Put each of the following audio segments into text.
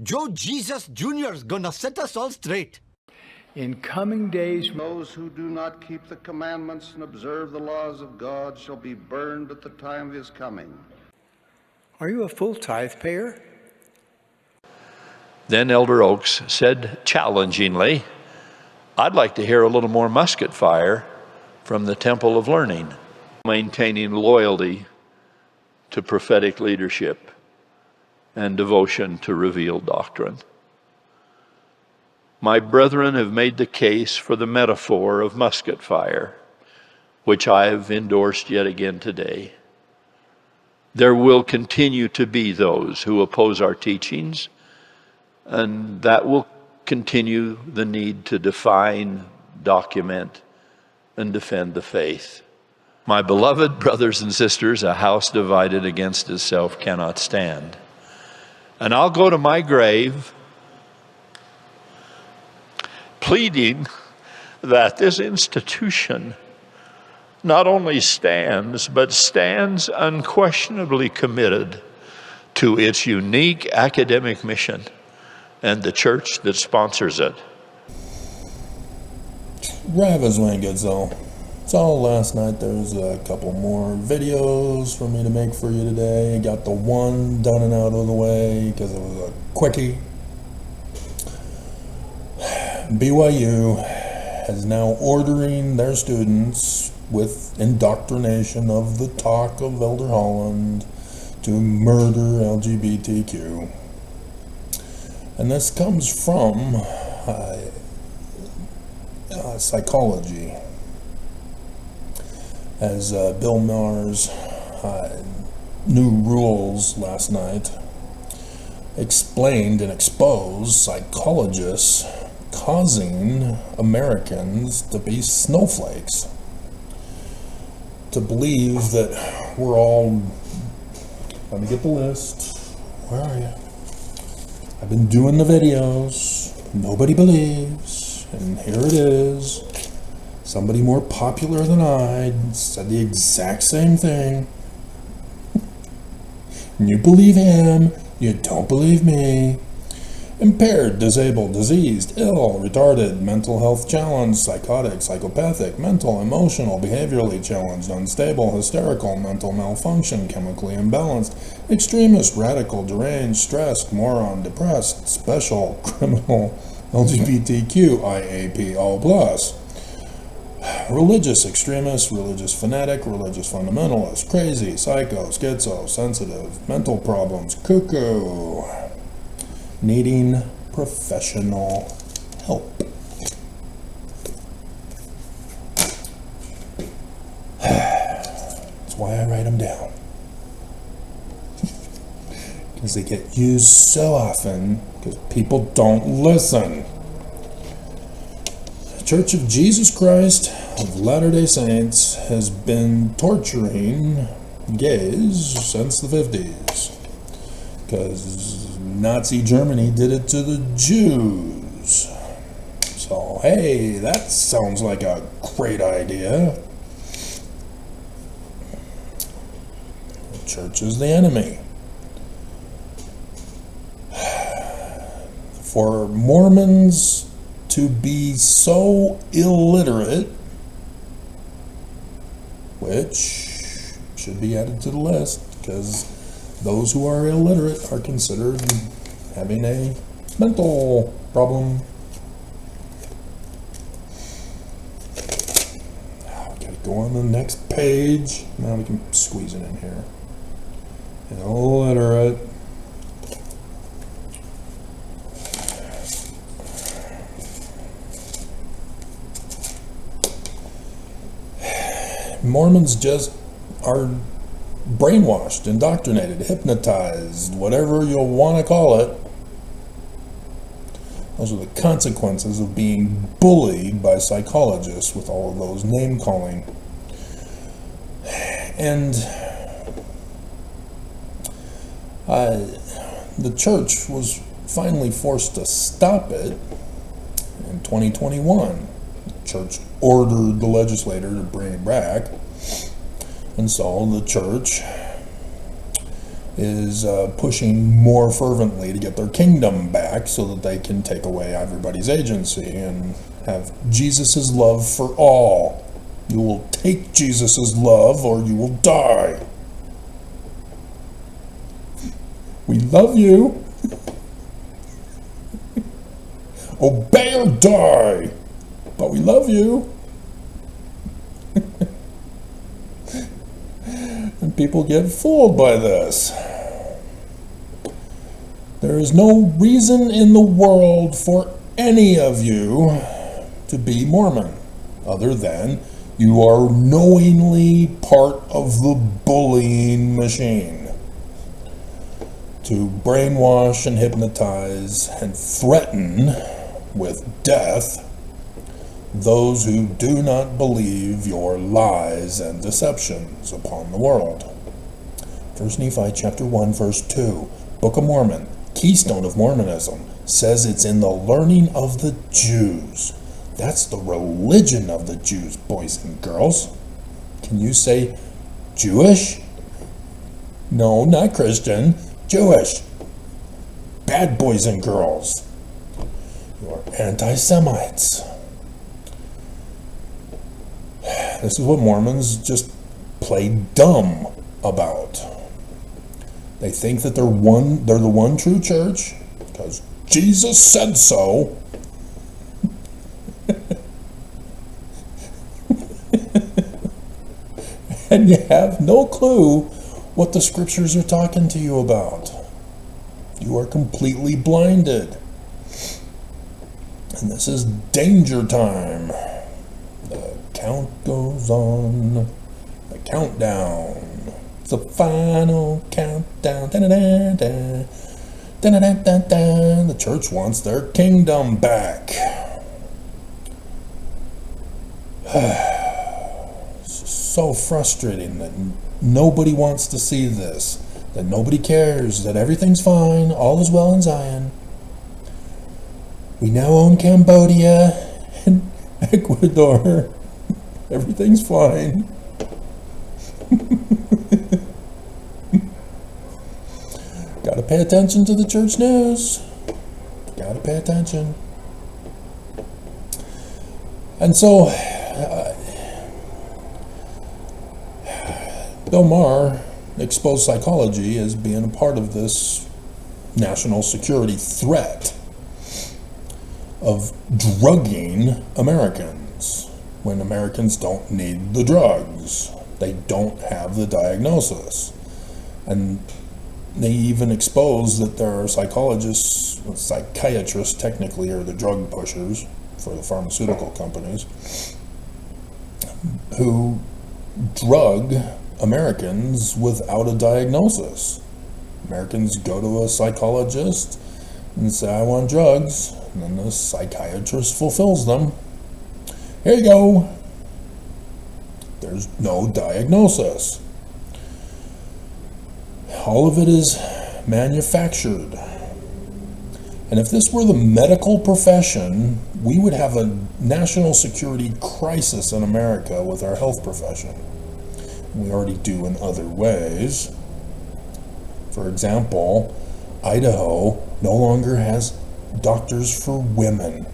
Joe Jesus Jr.'s gonna set us all straight. In coming days, those who do not keep the commandments and observe the laws of God shall be burned at the time of his coming. are you a full tithe payer? Then Elder Oaks said challengingly, I'd like to hear a little more musket fire from the Temple of Learning, maintaining loyalty to prophetic leadership and devotion to revealed doctrine. My brethren have made the case for the metaphor of musket fire, which I have endorsed yet again today. There will continue to be those who oppose our teachings, and that will continue the need to define, document, and defend the faith. My beloved brothers and sisters, a house divided against itself cannot stand. And I'll go to my grave pleading that this institution not only stands, but stands unquestionably committed to its unique academic mission and the church that sponsors it. Ravens went good, so last night there's a couple more videos for me to make for you today. Got the one done and out of the way because it was a quickie. BYU is now ordering their students with indoctrination of the talk of Elder Holland to murder LGBTQ. And this comes from Psychology, as Bill Maher's new rules last night explained and exposed psychologists causing Americans to be snowflakes, to believe that we're all, let me get the list, where are you? I've been doing the videos, nobody believes, and here it is. Somebody more popular than I said the exact same thing. You believe him, you don't believe me. Impaired, disabled, diseased, ill, retarded, mental health challenged, psychotic, psychopathic, mental, emotional, behaviorally challenged, unstable, hysterical, mental malfunction, chemically imbalanced, extremist, radical, deranged, stressed, moron, depressed, special, criminal, LGBTQ, IAP, all plus. Religious extremist, religious fanatic, religious fundamentalist, crazy, psycho, schizo, sensitive, mental problems, cuckoo, needing professional help. That's why I write them down. Because they get used so often because people don't listen. The Church of Jesus Christ of Latter-day Saints has been torturing gays since the 50s. Because Nazi Germany did it to the Jews. So, hey, that sounds like a great idea. The church is the enemy. For Mormons to be so illiterate, which should be added to the list, because those who are illiterate are considered having a mental problem. Now we gotta go on the next page. Now we can squeeze it in here. Illiterate. Mormons just are brainwashed, indoctrinated, hypnotized, whatever you'll want to call it. Those are the consequences of being bullied by psychologists with all of those name calling. And the church was finally forced to stop it in 2021. The church ordered the legislator to bring it back. And so the church is pushing more fervently to get their kingdom back so that they can take away everybody's agency and have Jesus' love for all. You will take Jesus' love or you will die. We love you. Obey or die. But we love you. And people get fooled by this. There is no reason in the world for any of you to be Mormon, other than you are knowingly part of the bullying machine to brainwash and hypnotize and threaten with death those who do not believe your lies and deceptions upon the world. 1 Nephi chapter 1 verse 2, Book of Mormon, keystone of Mormonism, says it's in the learning of the Jews. That's the religion of the Jews, boys and girls. Can you say Jewish? No, not Christian. Jewish. Bad boys and girls. You are anti-Semites. This is what Mormons just play dumb about. They think that they're the one true church because Jesus said so. And you have no clue what the scriptures are talking to you about. You are completely blinded. And this is danger time. The count goes on. The countdown. It's the final countdown. Da-da-da-da. Da-da-da-da-da. The church wants their kingdom back. So frustrating that nobody wants to see this, that nobody cares, that everything's fine, all is well in Zion. We now own Cambodia and Ecuador. Everything's fine. Gotta pay attention to the church news. Gotta pay attention. And so, Bill Maher exposed psychology as being a part of this national security threat of drugging Americans when Americans don't need the drugs. They don't have the diagnosis. And they even expose that there are psychologists, psychiatrists technically are the drug pushers for the pharmaceutical companies, who drug Americans without a diagnosis. Americans go to a psychologist and say, I want drugs, and then the psychiatrist fulfills them. Here you go. There's no diagnosis. All of it is manufactured. And if this were the medical profession, we would have a national security crisis in America with our health profession. We already do in other ways. For example, Idaho no longer has doctors for women.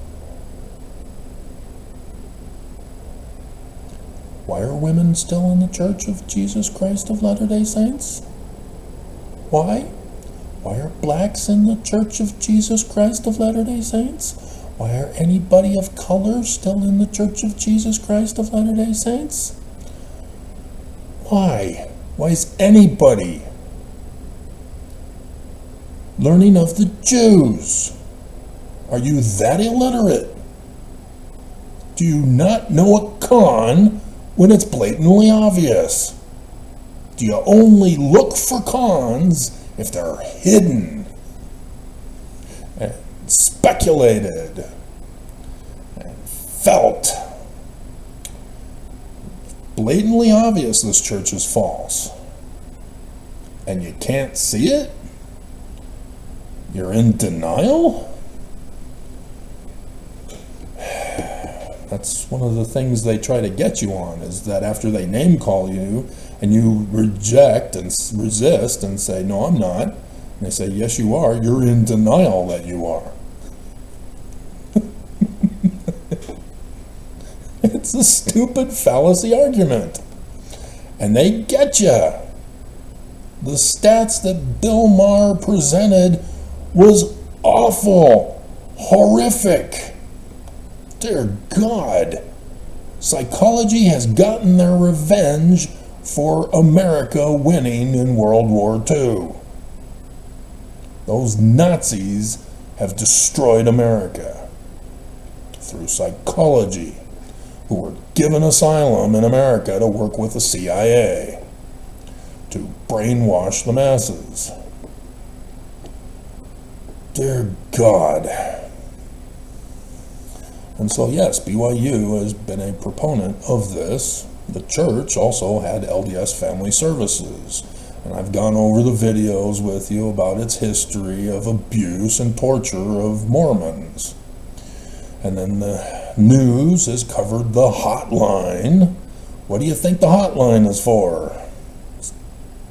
Why are women still in the Church of Jesus Christ of Latter-day Saints? Why? Why are blacks in the Church of Jesus Christ of Latter-day Saints? Why are anybody of color still in the Church of Jesus Christ of Latter-day Saints? Why? Why is anybody learning of the Jews? Are you that illiterate? Do you not know a con when it's blatantly obvious? Do you only look for cons if they're hidden and speculated and felt? Blatantly obvious this church is false, and you can't see it? You're in denial? That's one of the things they try to get you on, is that after they name call you and you reject and resist and say, no, I'm not, and they say, yes, you are, you're in denial that you are. It's a stupid fallacy argument. And they get you. The stats that Bill Maher presented was awful, horrific. Dear God, psychology has gotten their revenge for America winning in World War II. Those Nazis have destroyed America through psychology, who were given asylum in America to work with the CIA to brainwash the masses. Dear God. And so yes, BYU has been a proponent of this. The church also had LDS Family Services, and I've gone over the videos with you about its history of abuse and torture of Mormons. And then the news has covered the hotline. What do you think the hotline is for? It's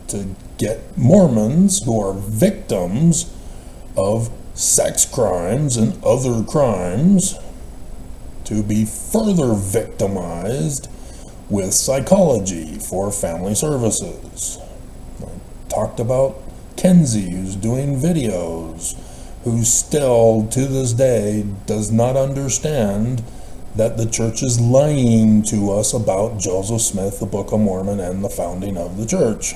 to get Mormons who are victims of sex crimes and other crimes to be further victimized with psychology for family services. I talked about Kenzie, who's doing videos, who still, to this day, does not understand that the church is lying to us about Joseph Smith, the Book of Mormon, and the founding of the church.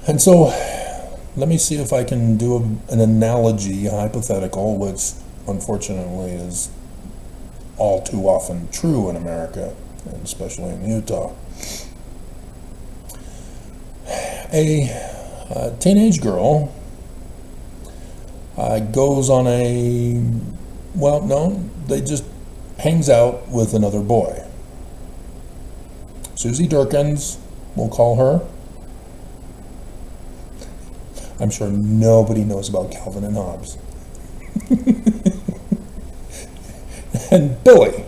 And so, let me see if I can do an analogy, a hypothetical, which unfortunately is all too often true in America, and especially in Utah. A teenage girl goes on they just hangs out with another boy. Susie Durkins, we'll call her. I'm sure nobody knows about Calvin and Hobbes. And Billy.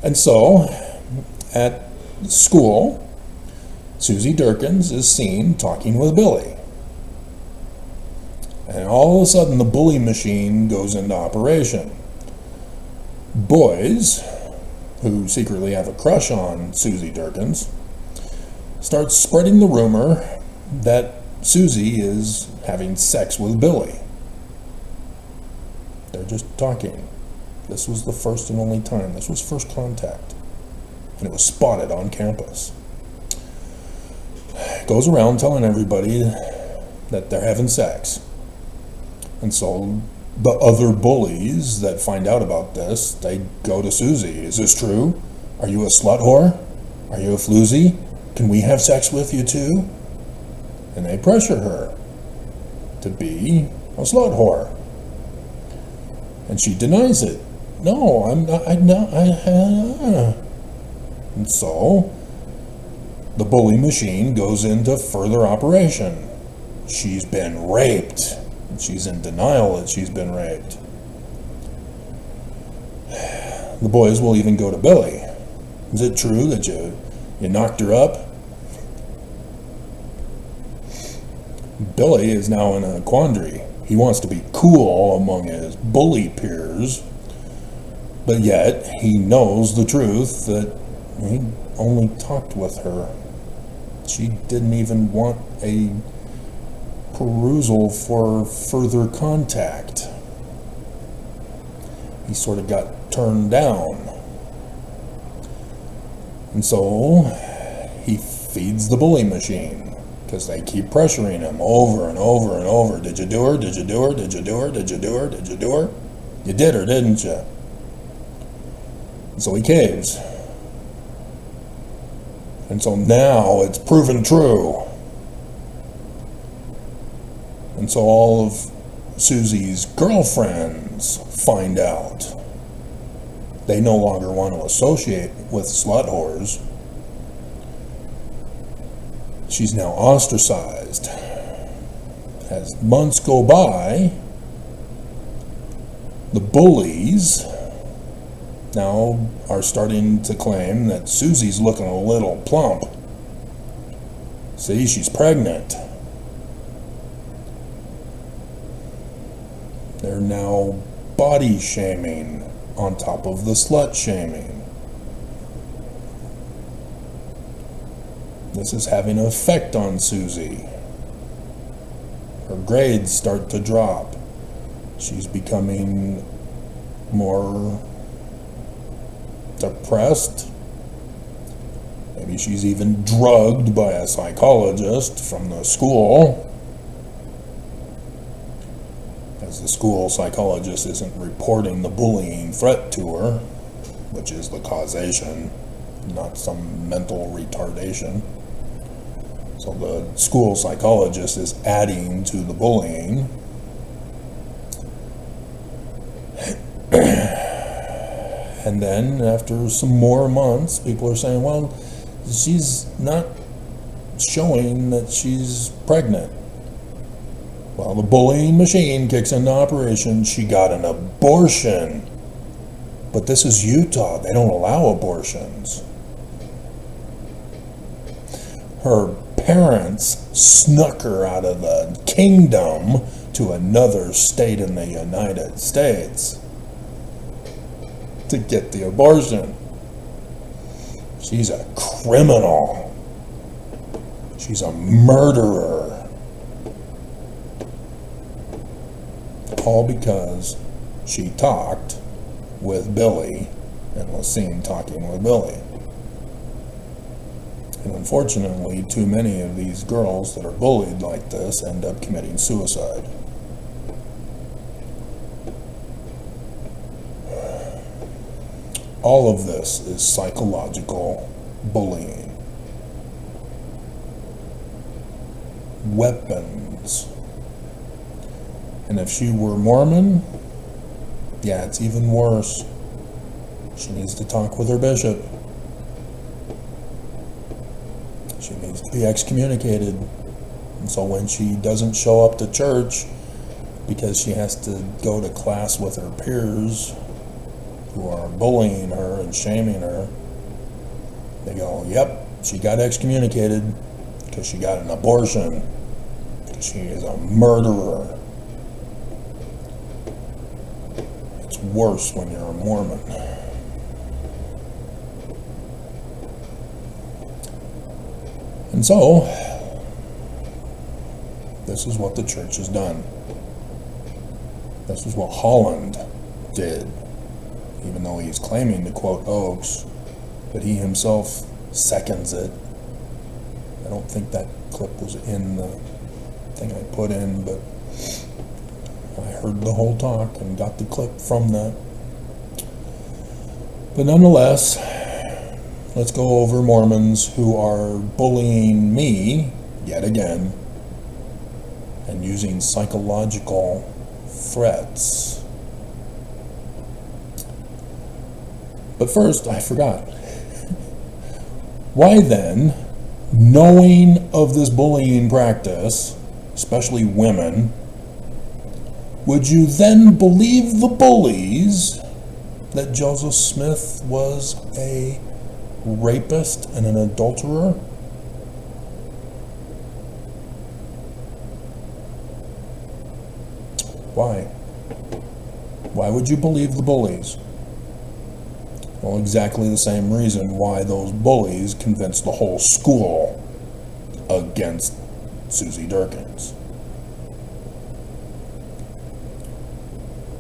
And so, at school, Susie Durkins is seen talking with Billy. And all of a sudden, the bully machine goes into operation. Boys, who secretly have a crush on Susie Durkins, start spreading the rumor that Susie is having sex with Billy. They're just talking. This was the first and only time. This was first contact. And it was spotted on campus. Goes around telling everybody that they're having sex. And so the other bullies that find out about this, they go to Susie. Is this true? Are you a slut whore? Are you a floozy? Can we have sex with you too? And they pressure her to be a slut whore. And she denies it. No, I'm not. And so the bully machine goes into further operation. She's been raped. And she's in denial that she's been raped. The boys will even go to Billy. Is it true that you knocked her up? Billy is now in a quandary. He wants to be cool among his bully peers, but yet he knows the truth that he only talked with her. She didn't even want a perusal for further contact. He sort of got turned down. And so he feeds the bully machine, because they keep pressuring him over and over and over. Did you do her? Did you do her? Did you do her? Did you do her? Did you do her? You did her, didn't you? And so he caves. And so now it's proven true. And so all of Susie's girlfriends find out. They no longer want to associate with slut whores. She's now ostracized. As months go by, The bullies now are starting to claim that Susie's looking a little plump. See, she's pregnant. They're now body shaming on top of the slut shaming. This is having an effect on Susie. Her grades start to drop. She's becoming more depressed. Maybe she's even drugged by a psychologist from the school, as the school psychologist isn't reporting the bullying threat to her, which is the causation, not some mental retardation. So the school psychologist is adding to the bullying. And then after some more months, people are saying, well, she's not showing that she's pregnant. Well, the bullying machine kicks into operation. She got an abortion. But this is Utah. They don't allow abortions. Her parents snuck her out of the kingdom to another state in the United States to get the abortion. She's a criminal. She's a murderer. All because she talked with Billy and was seen talking with Billy. And unfortunately, too many of these girls that are bullied like this end up committing suicide. All of this is psychological bullying. Weapons. And if she were Mormon, yeah, it's even worse. She needs to talk with her bishop. She needs to be excommunicated. And so when she doesn't show up to church because she has to go to class with her peers who are bullying her and shaming her, they go, yep, she got excommunicated because she got an abortion, because she is a murderer. It's worse when you're a Mormon. And so, this is what the church has done. This is what Holland did. Even though he's claiming to quote Oakes, but he himself seconds it. I don't think that clip was in the thing I put in, but I heard the whole talk and got the clip from that. But nonetheless, let's go over Mormons who are bullying me, yet again, and using psychological threats. But first, I forgot. Why then, knowing of this bullying practice, especially women, would you then believe the bullies that Joseph Smith was a rapist and an adulterer? Why? Why would you believe the bullies? Well, exactly the same reason why those bullies convinced the whole school against Susie Durkins.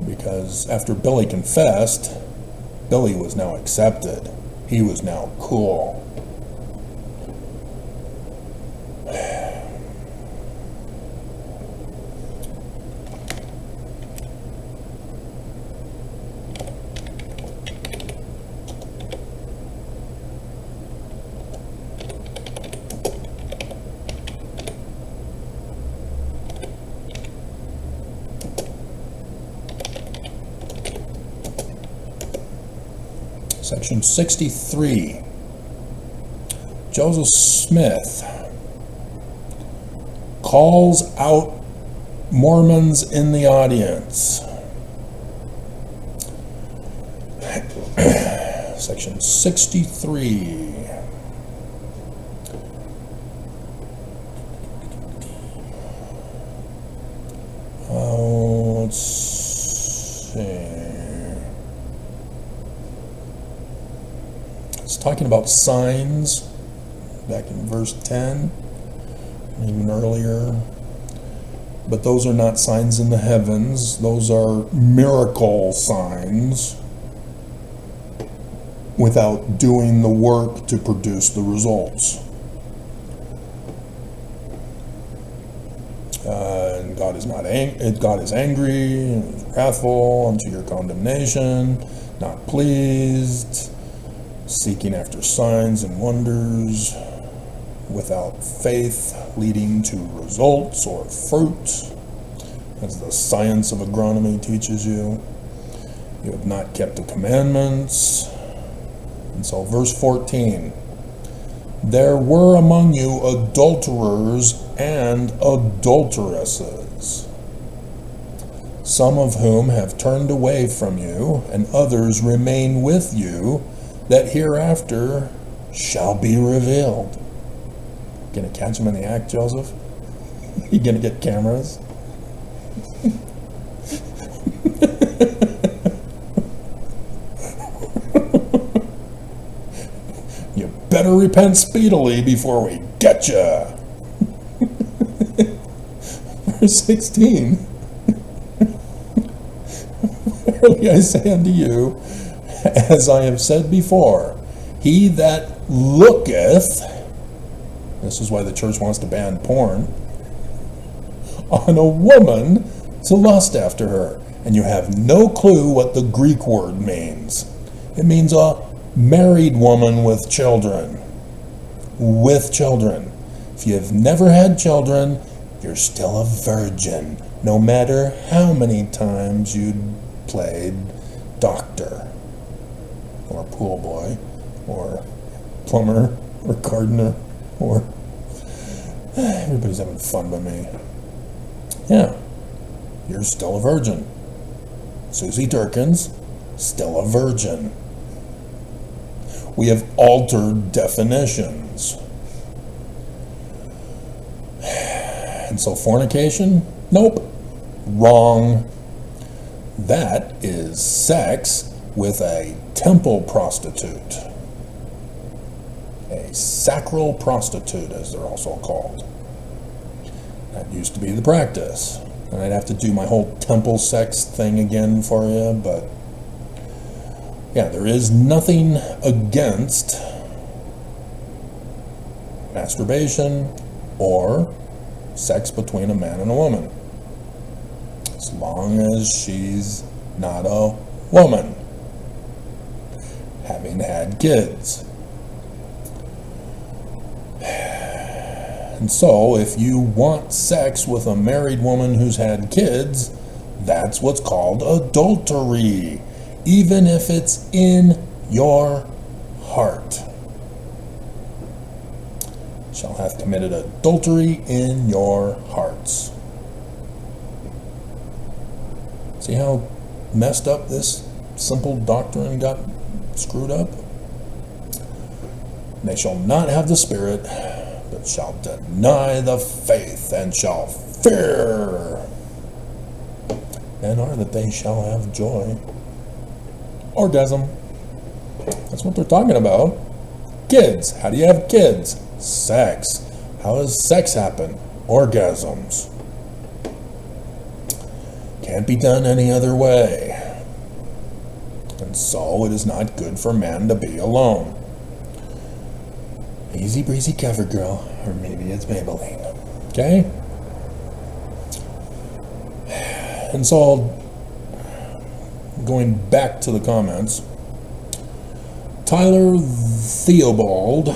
Because after Billy confessed, Billy was now accepted. He was now cool. Section 63. Joseph Smith calls out Mormons in the audience. Revelation 63. Let's see. It's talking about signs back in verse 10, even earlier. But those are not signs in the heavens. Those are miracle signs without doing the work to produce the results. And God is God is angry, and is wrathful unto your condemnation, not pleased, seeking after signs and wonders, without faith leading to results or fruit, as the science of agronomy teaches you. You have not kept the commandments. And so verse 14, there were among you adulterers and adulteresses, some of whom have turned away from you, and others remain with you, that hereafter shall be revealed. Gonna catch him in the act, Joseph? You gonna get cameras? You better repent speedily before we get ya. Verse 16. Verily I say unto you, as I have said before, he that looketh, this is why the church wants to ban porn, on a woman to lust after her. And you have no clue what the Greek word means. It means a married woman with children. With children. If you have never had children, you're still a virgin, no matter how many times you played doctor, or pool boy, or plumber, or gardener, or everybody's having fun with me. Yeah, you're still a virgin. Susie Durkins, still a virgin. We have altered definitions. And so fornication? Nope. Wrong. That is sex with a temple prostitute. A sacral prostitute, as they're also called. That used to be the practice. And I'd have to do my whole temple sex thing again for you, but yeah, there is nothing against masturbation or sex between a man and a woman, as long as she's not a woman, having had kids. And so, if you want sex with a married woman who's had kids, that's what's called adultery, even if it's in your heart. Shall have committed adultery in your hearts. See how messed up this simple doctrine got screwed up? They shall not have the Spirit, but shall deny the faith, and shall fear, and are that they shall have joy. Orgasm. That's what they're talking about. Kids. How do you have kids? Sex. How does sex happen? Orgasms. Can't be done any other way. And so it is not good for man to be alone. Easy breezy cover girl, or maybe it's Maybelline. Okay? And so, going back to the comments, Tyler Theobald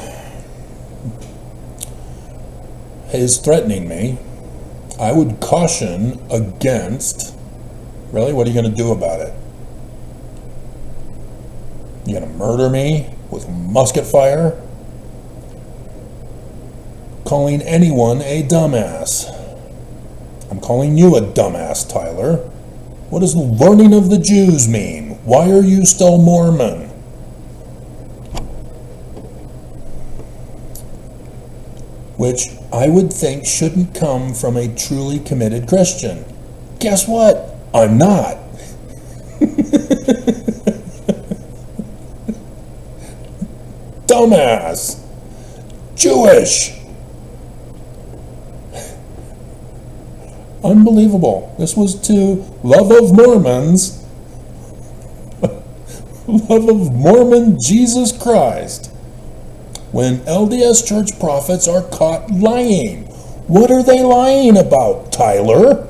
is threatening me. I would caution against. Really? What are you going to do about it? You going to murder me with musket fire? Calling anyone a dumbass. I'm calling you a dumbass, Tyler. What does learning of the Jews mean? Why are you still Mormon? which I would think shouldn't come from a truly committed Christian. Guess what? I'm not. Dumbass. Jewish. Unbelievable. This was to Love of Mormons. Love of Mormon Jesus Christ. When LDS church prophets are caught lying. What are they lying about, Tyler?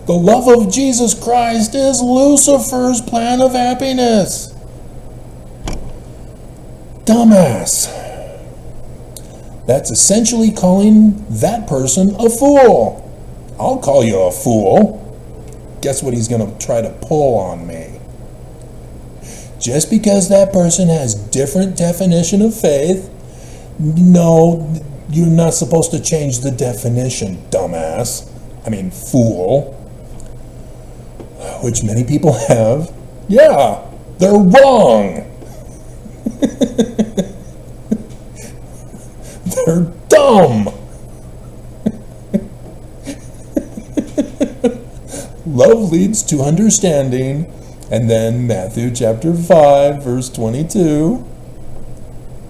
The love of Jesus Christ is Lucifer's plan of happiness. Dumbass. That's essentially calling that person a fool. I'll call you a fool. Guess what he's going to try to pull on me? Just because that person has different definition of faith, no, you're not supposed to change the definition, dumbass. I mean, fool. Which many people have. Yeah, they're wrong. They're dumb. Love leads to understanding. And then Matthew chapter 5, verse 22.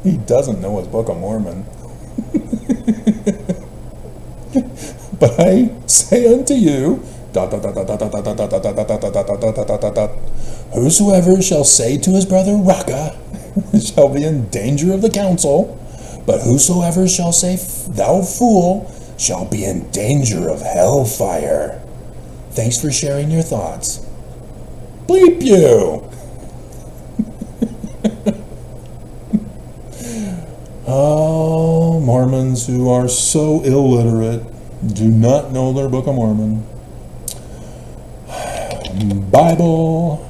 He doesn't know his Book of Mormon. But I say unto you, whosoever shall say to his brother, Raka, shall be in danger of the council. But whosoever shall say, thou fool, shall be in danger of hellfire. Thanks for sharing your thoughts. Bleep you! Oh, Mormons who are so illiterate, do not know their Book of Mormon. Bible.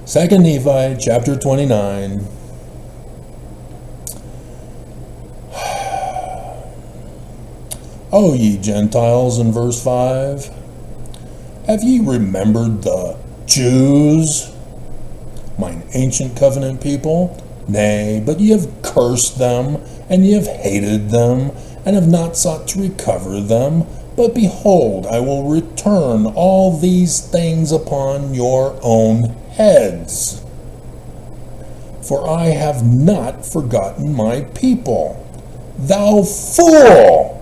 Second Nephi, chapter 29. O ye Gentiles, in verse 5, have ye remembered the Jews, mine ancient covenant people? Nay, but ye have cursed them, and ye have hated them, and have not sought to recover them. But behold, I will return all these things upon your own heads. For I have not forgotten my people. Thou fool!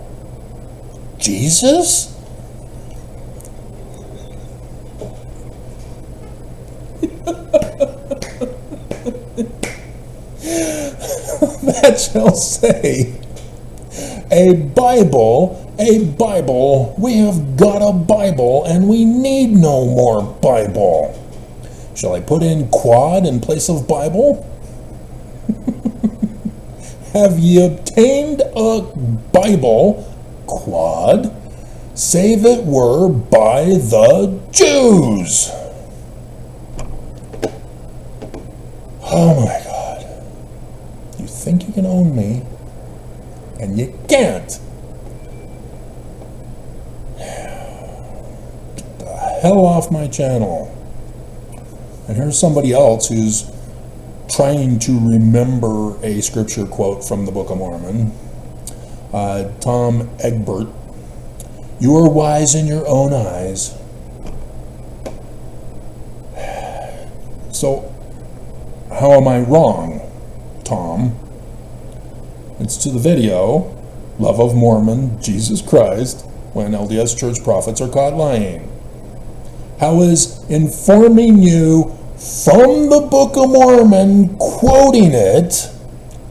Jesus? That shall say, a Bible, we have got a Bible, and we need no more Bible. Shall I put in quad in place of Bible? Have ye obtained a Bible, quad, save it were by the Jews? Oh my God. You think you can own me, and you can't. Get the hell off my channel. And here's somebody else who's trying to remember a scripture quote from the Book of Mormon. Tom Egbert. You are wise in your own eyes. So, how am I wrong, Tom? It's to the video, Love of Mormon, Jesus Christ, when LDS church prophets are caught lying. How is informing you from the Book of Mormon, quoting it,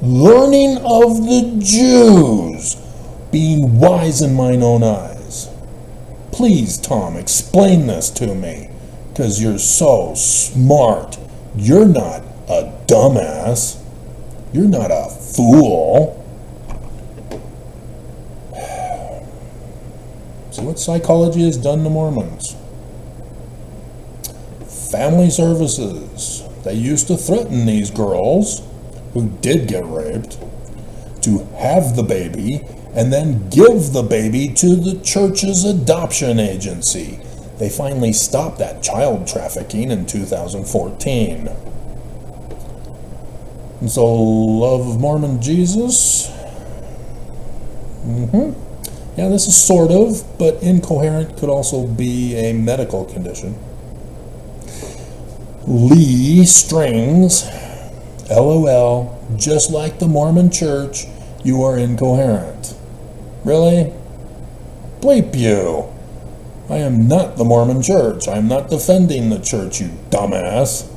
learning of the Jews, being wise in mine own eyes? Please, Tom, explain this to me, because you're so smart. You're not a dumbass. You're not a fool. See what psychology has done to Mormons. Family services. They used to threaten these girls who did get raped to have the baby and then give the baby to the church's adoption agency. They finally stopped that child trafficking in 2014. And so, love of Mormon Jesus? Yeah, this is sort of, but incoherent could also be a medical condition. Lee Strings, LOL, just like the Mormon Church, you are incoherent. Really? Bleep you. I am not the Mormon Church. I am not defending the church, you dumbass.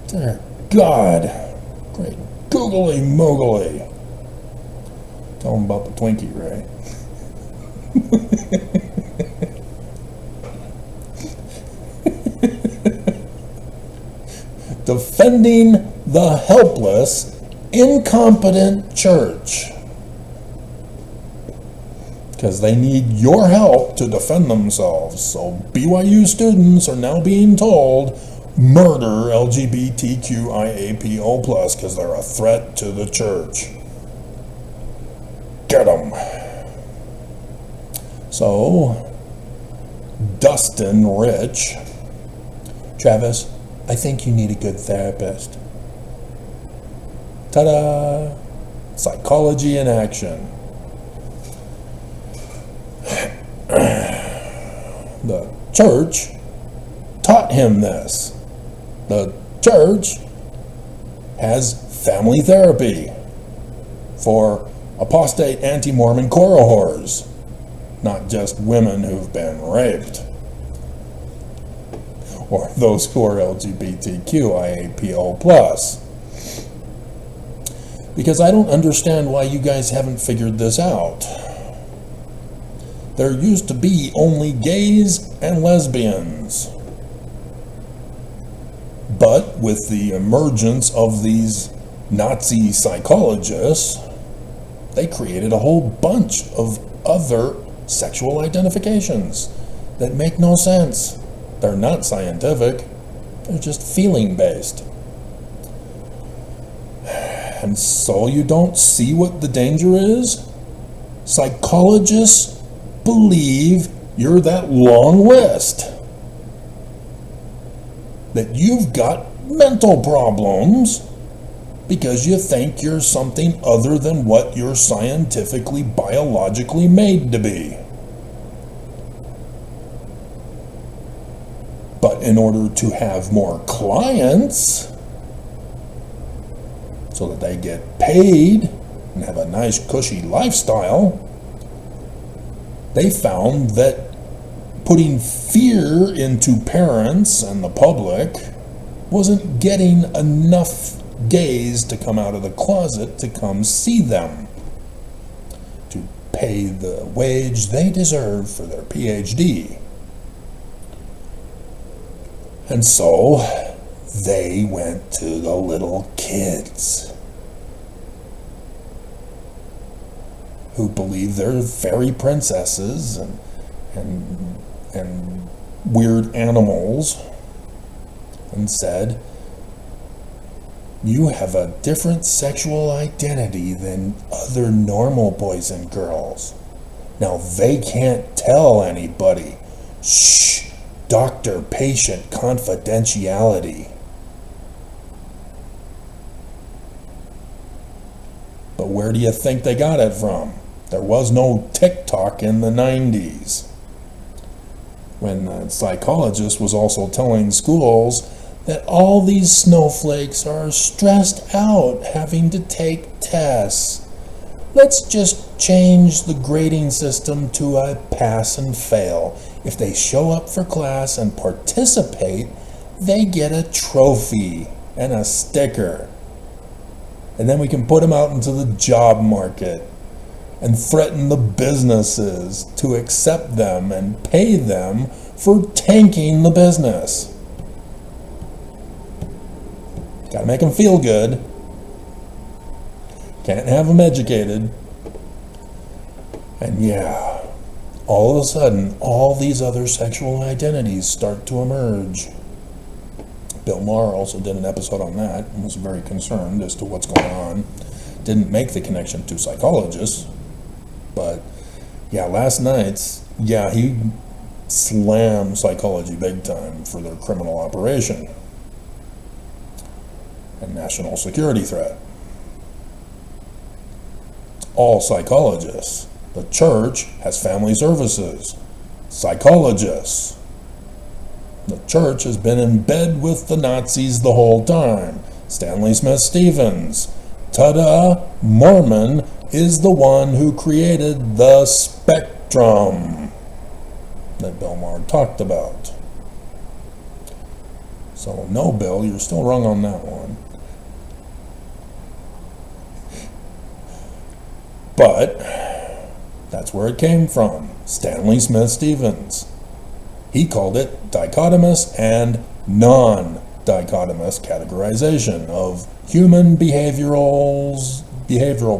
Dear God. Great googly moogly. Tell them about the Twinkie, right? Defending the helpless, incompetent church. Because they need your help to defend themselves. So BYU students are now being told, murder LGBTQIAPO+, because they're a threat to the church. Get them. So, Dustin Rich. Travis, I think you need a good therapist. Ta-da! Psychology in action. The church taught him this. The church has family therapy for apostate anti-Mormon whores, not just women who've been raped, or those who are LGBTQIAPO+. Because I don't understand why you guys haven't figured this out. There used to be only gays and lesbians. But with the emergence of these Nazi psychologists, they created a whole bunch of other sexual identifications that make no sense. They're not scientific, they're just feeling-based. And so you don't see what the danger is? Psychologists believe you're that long list. That you've got mental problems because you think you're something other than what you're scientifically, biologically made to be. But in order to have more clients, so that they get paid and have a nice cushy lifestyle, they found that putting fear into parents and the public wasn't getting enough gays to come out of the closet to come see them, to pay the wage they deserve for their PhD. And so they went to the little kids who believe they're fairy princesses and weird animals, and said, you have a different sexual identity than other normal boys and girls. Now they can't tell anybody. Shh, doctor-patient confidentiality. But where do you think they got it from? There was no TikTok in the 90s. When the psychologist was also telling schools that all these snowflakes are stressed out having to take tests. Let's just change the grading system to a pass and fail. If they show up for class and participate, they get a trophy and a sticker. And then we can put them out into the job market and threaten the businesses to accept them and pay them for tanking the business. Gotta make them feel good. Can't have them educated. And yeah, all of a sudden, all these other sexual identities start to emerge. Bill Maher also did an episode on that and was very concerned as to what's going on. Didn't make the connection to psychologists, but Yeah, last night's, he slammed psychology big time for their criminal operation and national security threat. All psychologists. The church has family services. Psychologists. The church has been in bed with the Nazis the whole time. Stanley Smith Stevens. Ta-da! Mormon is the one who created the spectrum that Bill Maher talked about. So no, Bill, you're still wrong on that one. But that's where it came from. Stanley Smith Stevens. He called it dichotomous and non-dichotomous categorization of human behavioral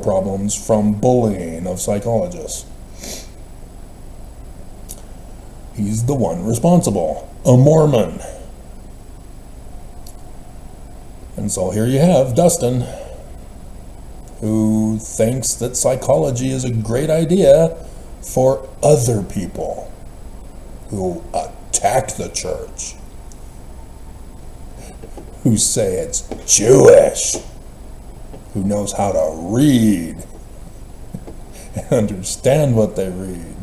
problems from bullying of psychologists. He's the one responsible, a Mormon. And so here you have Dustin, who thinks that psychology is a great idea for other people who attack the church, who say it's Jewish, who knows how to read and understand what they read.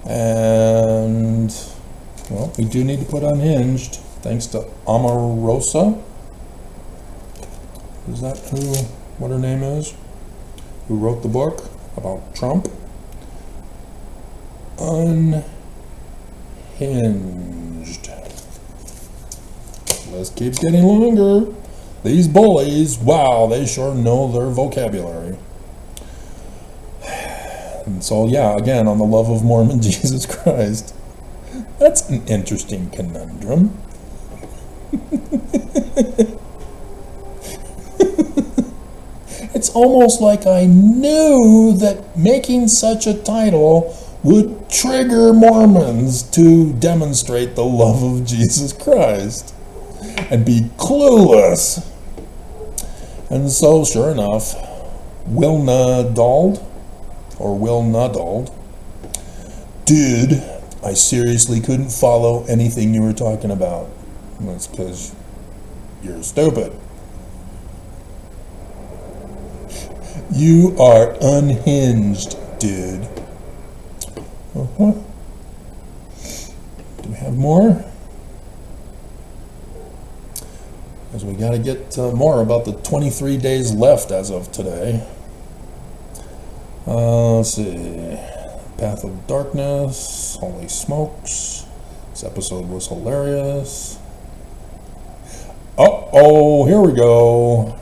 And, well, we do need to put Unhinged, thanks to Omarosa. Is that what her name is? Who wrote the book about Trump? Unhinged. List keeps getting longer. These bullies, wow, they sure know their vocabulary. And so, again, on the love of Mormon Jesus Christ. That's an interesting conundrum. It's almost like I knew that making such a title would trigger Mormons to demonstrate the love of Jesus Christ and be clueless. And so, sure enough, Will Nuddald, dude, I seriously couldn't follow anything you were talking about. That's because you're stupid. You are unhinged, dude. Do we have more? Because we got to get more about the 23 days left as of today. Let's see. Path of Darkness. Holy smokes. This episode was hilarious. Uh-oh, here we go.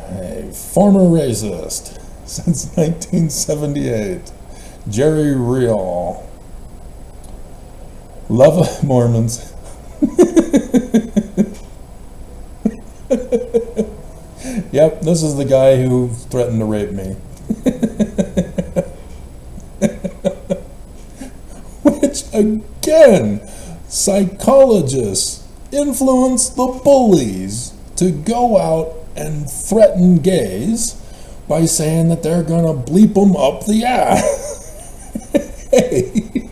A former racist since 1978. Jerry Real. Love of Mormons. Yep, this is the guy who threatened to rape me. Which, again, psychologists influence the bullies to go out and threaten gays by saying that they're going to bleep them up the ass. Hey.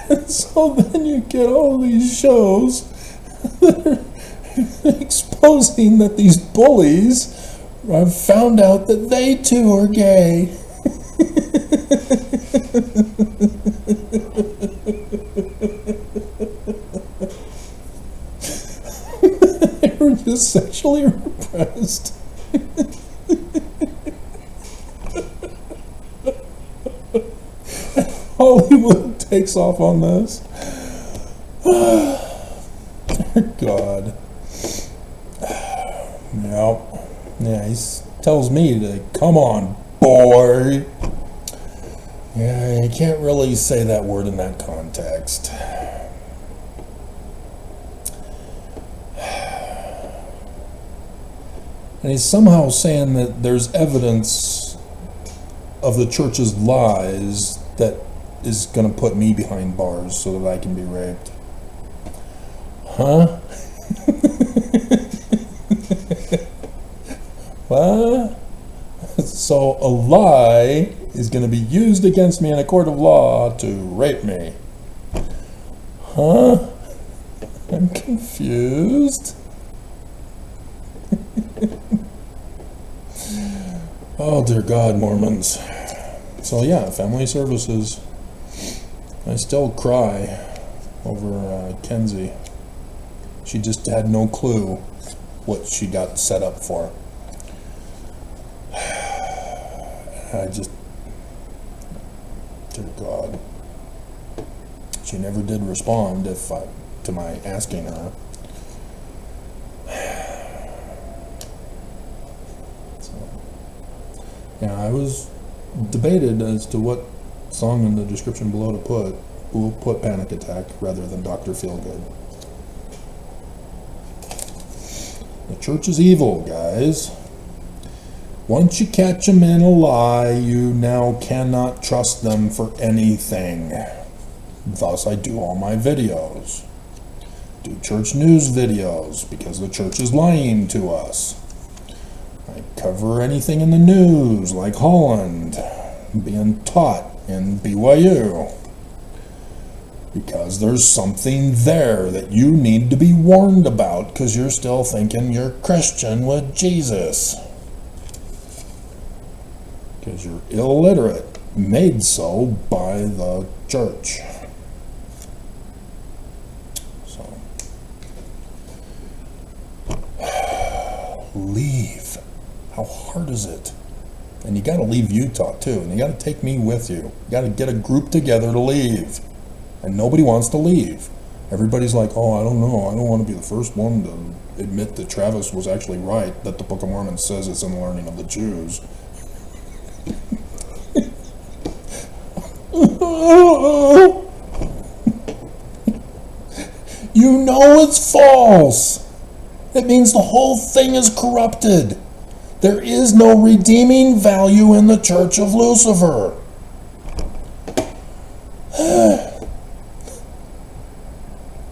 And so then you get all these shows that are exposing that these bullies have found out that they too are gay. They were just sexually repressed. Hollywood takes off on this. God. Yeah, he tells me to come on, boy. Yeah, you can't really say that word in that context. And he's somehow saying that there's evidence of the church's lies that is going to put me behind bars so that I can be raped? Huh? What? So a lie is going to be used against me in a court of law to rape me. Huh? I'm confused. Oh, dear God, Mormons. So yeah, family services. I still cry over Kenzie. She just had no clue what she got set up for. I just, dear God. She never did respond to my asking her. So, yeah, I was debated as to what song in the description below to put. We'll put Panic Attack rather than Dr. Feelgood. The church is evil, guys. Once you catch them in a lie, you now cannot trust them for anything. Thus, I do all my videos. Do church news videos because the church is lying to us. I cover anything in the news, like Holland being taught in BYU. Because there's something there that you need to be warned about because you're still thinking you're Christian with Jesus. Because you're illiterate, made so by the church. So, leave. How hard is it? And you got to leave Utah too, and you got to take me with you. You got to get a group together to leave. And nobody wants to leave. Everybody's like, oh, I don't know. I don't want to be the first one to admit that Travis was actually right, that the Book of Mormon says it's in the learning of the Jews. You know it's false. It means the whole thing is corrupted. There is no redeeming value in the Church of Lucifer.